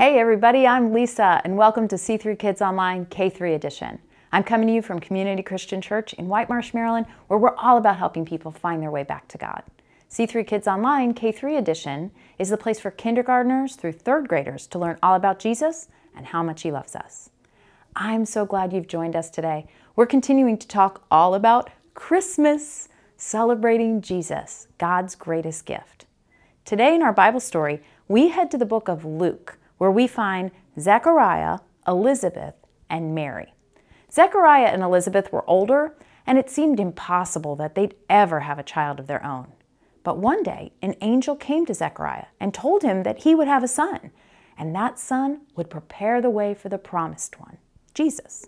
Hey everybody, I'm Lisa and welcome to C3 Kids Online K3 Edition. I'm coming to you from Community Christian Church in White Marsh, Maryland, where we're all about helping people find their way back to God. C3 Kids Online K3 Edition is the place for kindergartners through third graders to learn all about Jesus and how much He loves us. I'm so glad you've joined us today. We're continuing to talk all about Christmas, celebrating Jesus, God's greatest gift. Today in our Bible story, we head to the book of Luke, where we find Zechariah, Elizabeth, and Mary. Zechariah and Elizabeth were older, and it seemed impossible that they'd ever have a child of their own. But one day, an angel came to Zechariah and told him that he would have a son, and that son would prepare the way for the promised one, Jesus.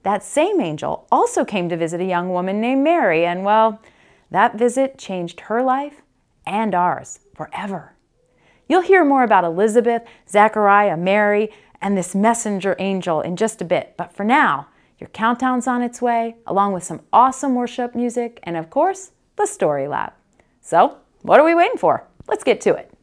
That same angel also came to visit a young woman named Mary, and well, that visit changed her life and ours forever. You'll hear more about Elizabeth, Zechariah, Mary, and this messenger angel in just a bit. But for now, your countdown's on its way, along with some awesome worship music and, of course, the Story Lab. So, what are we waiting for? Let's get to it.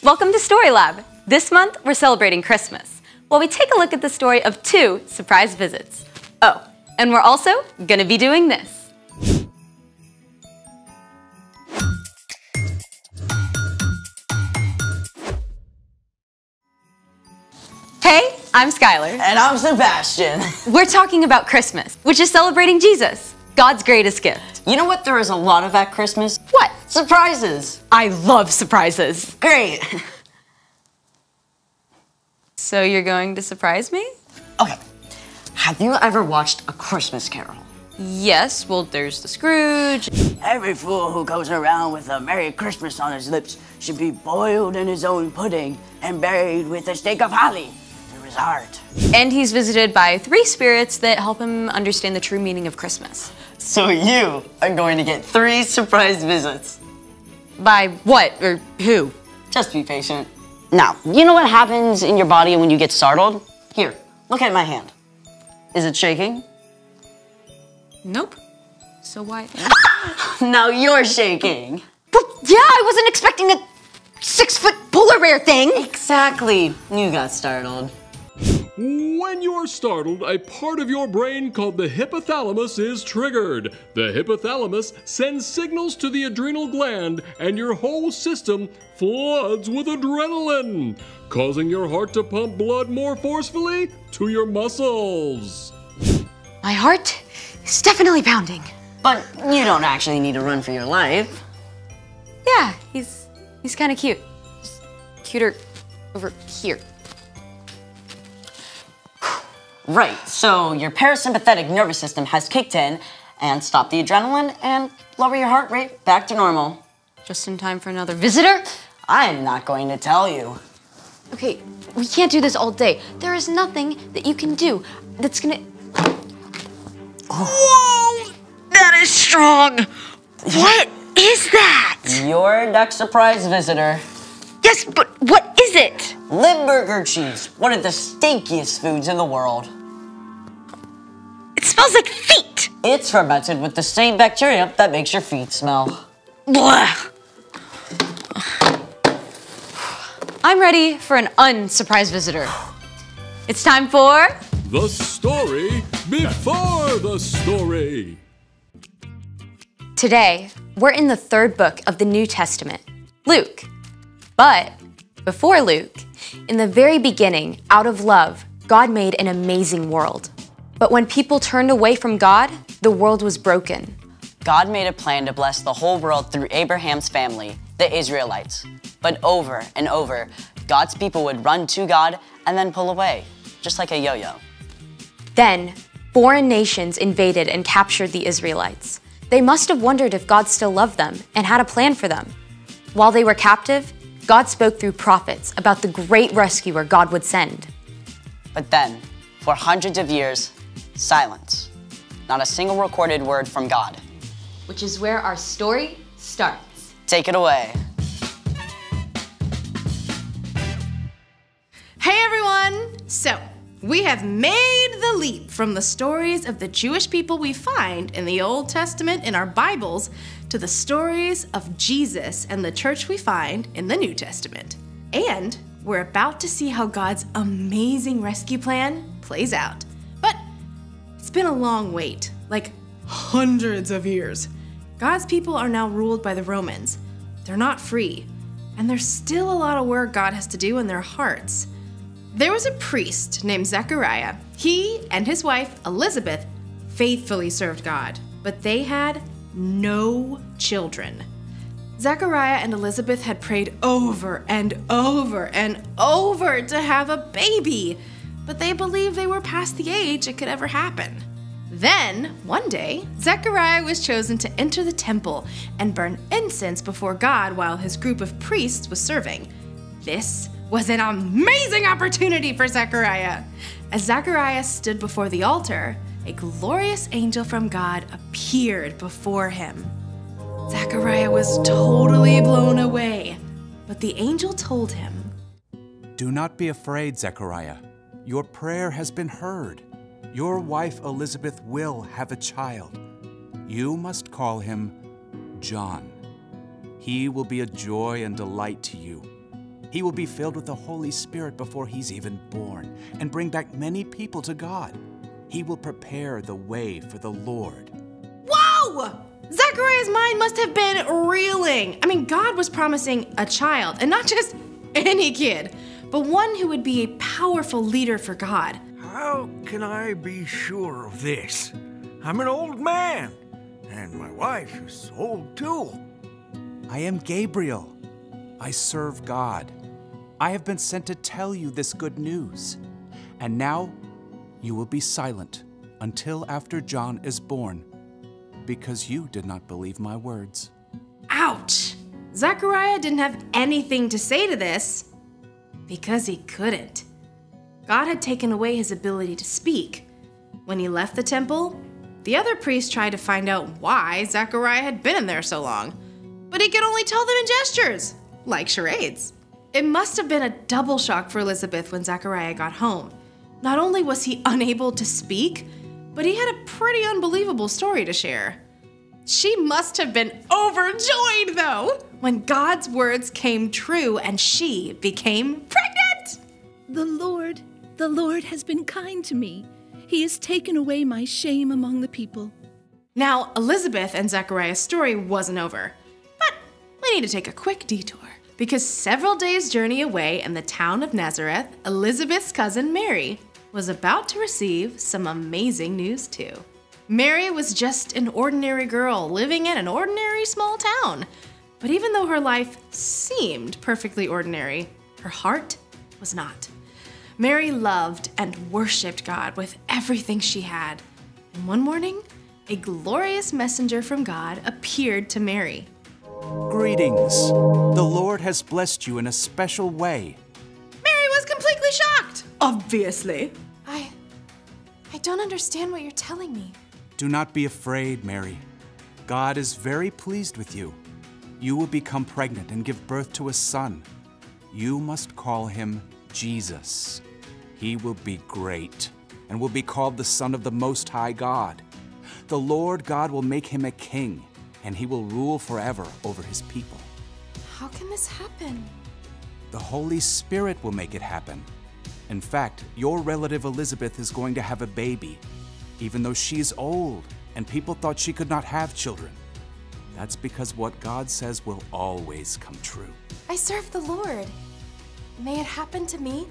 Welcome to Story Lab. This month, we're celebrating Christmas, while we take a look at the story of 2 surprise visits. Oh, and we're also gonna be doing this. Hey, I'm Skylar. And I'm Sebastian. We're talking about Christmas, which is celebrating Jesus, God's greatest gift. You know what there is a lot of at Christmas? What? Surprises. I love surprises. Great. So you're going to surprise me? Okay, have you ever watched A Christmas Carol? Yes, well, there's the Scrooge. Every fool who goes around with a Merry Christmas on his lips should be boiled in his own pudding and buried with a stake of holly through his heart. And he's visited by 3 spirits that help him understand the true meaning of Christmas. So you are going to get 3 surprise visits. By what or who? Just be patient. Now, you know what happens in your body when you get startled? Here, look at my hand. Is it shaking? Nope. So why? Now you're shaking. But yeah, I wasn't expecting a 6-foot polar bear thing. Exactly. You got startled. When you're startled, a part of your brain called the hypothalamus is triggered. The hypothalamus sends signals to the adrenal gland, and your whole system floods with adrenaline, causing your heart to pump blood more forcefully to your muscles. My heart is definitely pounding. But you don't actually need to run for your life. Yeah, he's kind of cute. Just cuter over here. Right, so your parasympathetic nervous system has kicked in and stopped the adrenaline and lower your heart rate back to normal. Just in time for another visitor? I'm not going to tell you. Okay, we can't do this all day. There is nothing that you can do that's gonna... Whoa! That is strong! What is that? Your next surprise visitor. Yes, but what is it? Limburger cheese, one of the stinkiest foods in the world. It smells like feet! It's fermented with the same bacteria that makes your feet smell. Blah. I'm ready for an unsurprised visitor. It's time for... The story before the story. Today, we're in the 3rd book of the New Testament, Luke. But before Luke, in the very beginning, out of love, God made an amazing world. But when people turned away from God, the world was broken. God made a plan to bless the whole world through Abraham's family, the Israelites. But over and over, God's people would run to God and then pull away, just like a yo-yo. Then, foreign nations invaded and captured the Israelites. They must have wondered if God still loved them and had a plan for them. While they were captive, God spoke through prophets about the great rescuer God would send. But then, for hundreds of years, silence. Not a single recorded word from God. Which is where our story starts. Take it away. Hey everyone! So, we have made the leap from the stories of the Jewish people we find in the Old Testament in our Bibles to the stories of Jesus and the church we find in the New Testament. And we're about to see how God's amazing rescue plan plays out. But it's been a long wait, like hundreds of years. God's people are now ruled by the Romans. They're not free, and there's still a lot of work God has to do in their hearts. There was a priest named Zechariah. He and his wife, Elizabeth, faithfully served God, but they had no children. Zechariah and Elizabeth had prayed over and over and over to have a baby, but they believed they were past the age it could ever happen. Then, one day, Zechariah was chosen to enter the temple and burn incense before God while his group of priests was serving. This was an amazing opportunity for Zechariah. As Zechariah stood before the altar, a glorious angel from God appeared before him. Zechariah was totally blown away, but the angel told him, "Do not be afraid, Zechariah. Your prayer has been heard. Your wife Elizabeth will have a child. You must call him John. He will be a joy and delight to you. He will be filled with the Holy Spirit before he's even born and bring back many people to God. He will prepare the way for the Lord. Whoa! Zechariah's mind must have been reeling. I mean, God was promising a child, and not just any kid, but one who would be a powerful leader for God. How can I be sure of this? I'm an old man, and my wife is old too. I am Gabriel. I serve God. I have been sent to tell you this good news. And now you will be silent until after John is born, because you did not believe my words. Ouch! Zechariah didn't have anything to say to this because he couldn't. God had taken away his ability to speak. When he left the temple, the other priests tried to find out why Zechariah had been in there so long, but he could only tell them in gestures, like charades. It must have been a double shock for Elizabeth when Zechariah got home. Not only was he unable to speak, but he had a pretty unbelievable story to share. She must have been overjoyed, though, when God's words came true and she became pregnant. The Lord has been kind to me. He has taken away my shame among the people. Now, Elizabeth and Zechariah's story wasn't over, but we need to take a quick detour, because several days' journey away in the town of Nazareth, Elizabeth's cousin Mary was about to receive some amazing news too. Mary was just an ordinary girl living in an ordinary small town. But even though her life seemed perfectly ordinary, her heart was not. Mary loved and worshiped God with everything she had. And one morning, a glorious messenger from God appeared to Mary. Greetings. The Lord has blessed you in a special way. Mary was completely shocked. Obviously. I don't understand what you're telling me. Do not be afraid, Mary. God is very pleased with you. You will become pregnant and give birth to a son. You must call him Jesus. He will be great and will be called the Son of the Most High God. The Lord God will make him a king, and he will rule forever over his people. How can this happen? The Holy Spirit will make it happen. In fact, your relative Elizabeth is going to have a baby, even though she is old and people thought she could not have children. That's because what God says will always come true. I serve the Lord. May it happen to me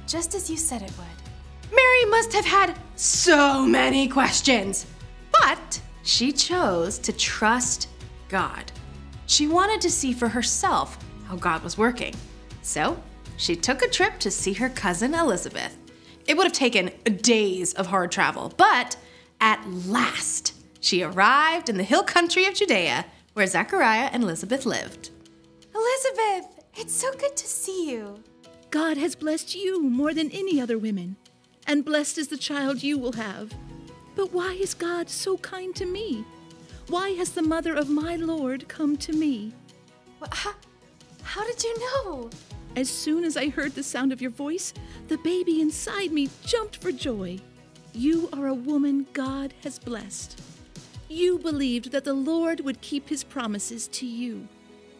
just as you said it would. Mary must have had so many questions, but she chose to trust God. She wanted to see for herself how God was working. So she took a trip to see her cousin Elizabeth. It would have taken days of hard travel, but at last she arrived in the hill country of Judea, where Zechariah and Elizabeth lived. Elizabeth, it's so good to see you. God has blessed you more than any other women, and blessed is the child you will have. But why is God so kind to me? Why has the mother of my Lord come to me? Well, how did you know? As soon as I heard the sound of your voice, the baby inside me jumped for joy. You are a woman God has blessed. You believed that the Lord would keep his promises to you.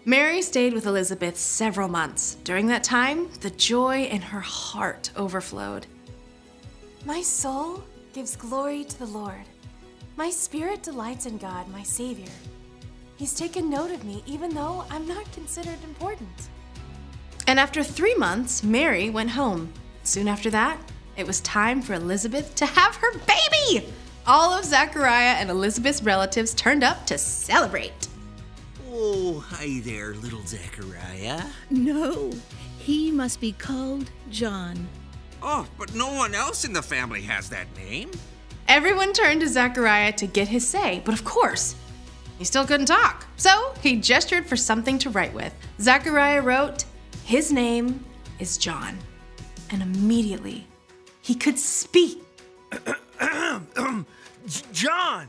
Mary stayed with Elizabeth several months. During that time, the joy in her heart overflowed. My soul gives glory to the Lord. My spirit delights in God, my Savior. He's taken note of me even though I'm not considered important. And after 3 months, Mary went home. Soon after that, it was time for Elizabeth to have her baby! All of Zechariah and Elizabeth's relatives turned up to celebrate. Oh, hi there, little Zechariah. No, he must be called John. Oh, but no one else in the family has that name. Everyone turned to Zechariah to get his say, but of course, he still couldn't talk. So he gestured for something to write with. Zechariah wrote, "His name is John." And immediately, he could speak. John!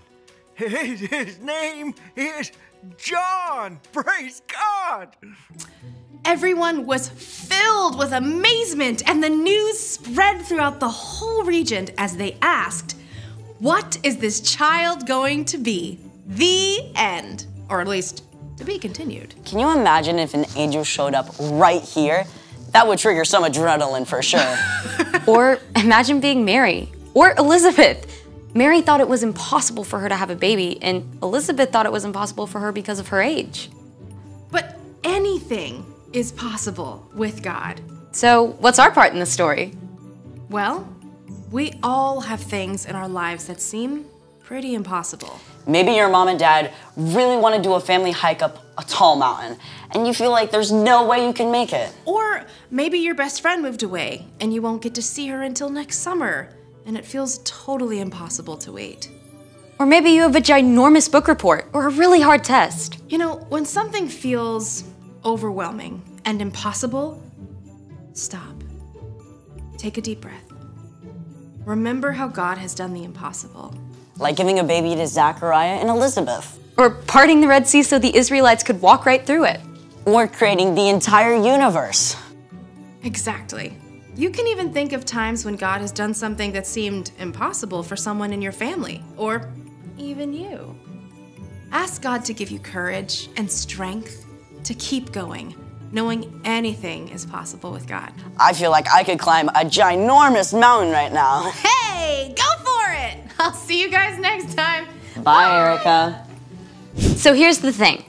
His name is John! Praise God! Everyone was filled with amazement, and the news spread throughout the whole region as they asked, "What is this child going to be?" The end. Or at least, to be continued. Can you imagine if an angel showed up right here? That would trigger some adrenaline for sure. Or imagine being Mary or Elizabeth. Mary thought it was impossible for her to have a baby, and Elizabeth thought it was impossible for her because of her age. But anything is possible with God. So what's our part in the story? Well, we all have things in our lives that seem pretty impossible. Maybe your mom and dad really want to do a family hike up a tall mountain, and you feel like there's no way you can make it. Or maybe your best friend moved away, and you won't get to see her until next summer, and it feels totally impossible to wait. Or maybe you have a ginormous book report or a really hard test. You know, when something feels overwhelming and impossible, stop. Take a deep breath. Remember how God has done the impossible. Like giving a baby to Zechariah and Elizabeth. Or parting the Red Sea so the Israelites could walk right through it. Or creating the entire universe. Exactly. You can even think of times when God has done something that seemed impossible for someone in your family, or even you. Ask God to give you courage and strength to keep going, knowing anything is possible with God. I feel like I could climb a ginormous mountain right now. Hey, go for it! I'll see you guys next time. Bye, Erica. So here's the thing.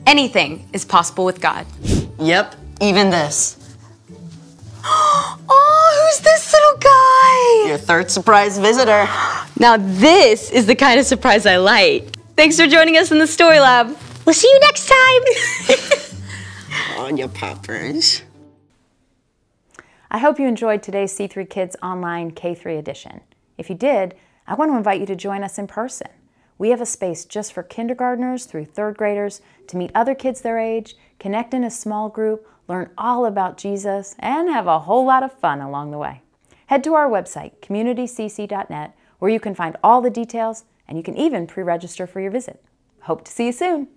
Anything is possible with God. Yep, even this. Oh, who's this little guy? Your third surprise visitor. Now this is the kind of surprise I like. Thanks for joining us in the Story Lab. We'll see you next time. Oh, you poppers. I hope you enjoyed today's C3 Kids Online K3 edition. If you did, I want to invite you to join us in person. We have a space just for kindergartners through third graders to meet other kids their age, connect in a small group, learn all about Jesus, and have a whole lot of fun along the way. Head to our website, communitycc.net, where you can find all the details, and you can even pre-register for your visit. Hope to see you soon.